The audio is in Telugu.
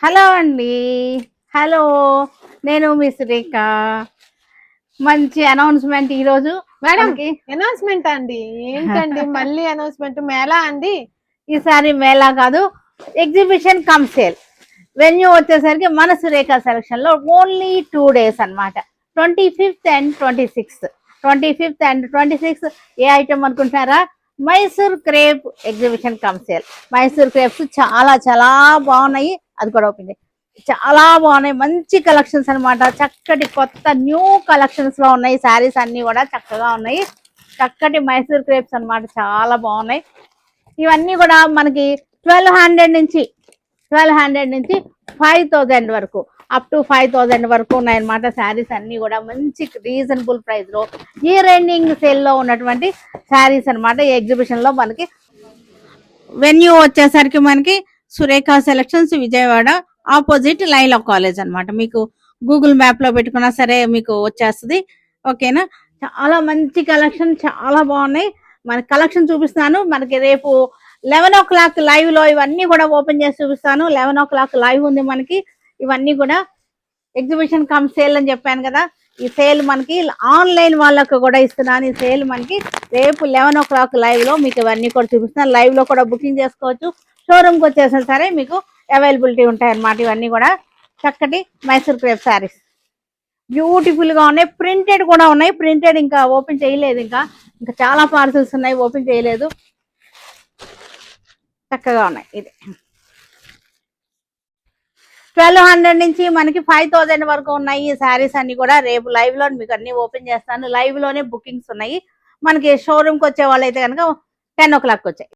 హలో అండి. హలో. నేను మీ సురేఖ. మంచి అనౌన్స్మెంట్ ఈరోజు మేడం. మనకి. అనౌన్స్మెంట్ అండి? ఏంటండి మళ్ళీ అనౌన్స్మెంట్? మేళా అండి? ఈసారి మేళా కాదు, ఎగ్జిబిషన్ కమ్ సేల్. వెన్యూ వచ్చేసరికి మన సురేఖ సెలక్షన్ లో ఓన్లీ 2 days అన్నమాట. 25th and 26th. 25th and 26th A item అనుకుంటున్నారా? Mysore crepe exhibition come sale. Mysore crepes చాలా చాలా బాగున్నాయి. అది కూడా ఓపెన్ చాలా బాగున్నాయి. మంచి కలెక్షన్స్ అన్నమాట. చక్కటి కొత్త న్యూ కలెక్షన్స్ లో ఉన్నాయి. శారీస్ అన్ని కూడా చక్కగా ఉన్నాయి. చక్కటి మైసూర్ క్రేప్స్ అన్నమాట, చాలా బాగున్నాయి. ఇవన్నీ కూడా మనకి 1200 నుంచి 5000 వరకు, అప్ టు 5000 వరకు ఉన్నాయన్నమాట. శారీస్ అన్ని కూడా మంచి రీజనబుల్ ప్రైస్ లో ఇయర్ ఎండింగ్ సేల్ లో ఉన్నటువంటి శారీస్ అన్నమాట. ఈ ఎగ్జిబిషన్ లో మనకి వెన్యూ వచ్చేసరికి మనకి Surekha selections, Vijayawada, opposite Laila college అన్నమాట. మీకు గూగుల్ మ్యాప్ లో పెట్టుకున్నా సరే మీకు వచ్చేస్తుంది. ఓకేనా? చాలా మంచి కలెక్షన్, చాలా బాగున్నాయి. మన కలెక్షన్ చూపిస్తాను. మనకి రేపు 11 o'clock లైవ్ లో ఇవన్నీ కూడా ఓపెన్ చేసి చూపిస్తాను. 11 o'clock లైవ్ ఉంది మనకి. ఇవన్నీ కూడా ఎగ్జిబిషన్ కమ్ సేల్ అని చెప్పాను కదా. ఈ సేల్ మనకి ఆన్లైన్ వాళ్ళకు కూడా ఇస్తున్నాను. ఈ సేల్ మనకి రేపు 11 o'clock లైవ్ లో మీకు ఇవన్నీ కూడా చూపిస్తాను. లైవ్ లో కూడా బుకింగ్ చేసుకోవచ్చు. షోరూమ్ కి వచ్చేసినా సరే మీకు అవైలబిలిటీ ఉంటాయి అన్నమాట. ఇవన్నీ కూడా చక్కటి మైసూర్ క్రేప్ శారీస్ బ్యూటిఫుల్ గా ఉన్నాయి. ప్రింటెడ్ కూడా ఉన్నాయి. ప్రింటెడ్ ఇంకా ఓపెన్ చేయలేదు. ఇంకా చాలా పార్సల్స్ ఉన్నాయి, ఓపెన్ చేయలేదు. చక్కగా ఉన్నాయి. ఇది 1200 నుంచి మనకి 5000 వరకు ఉన్నాయి. ఈ శారీస్ అన్ని కూడా రేపు లైవ్ లో మీకు అన్ని ఓపెన్ చేస్తాను. లైవ్ లోనే బుకింగ్స్ ఉన్నాయి. మనకి షోరూమ్ కి వచ్చే వాళ్ళైతే కనుక 10 o'clock వచ్చాయి.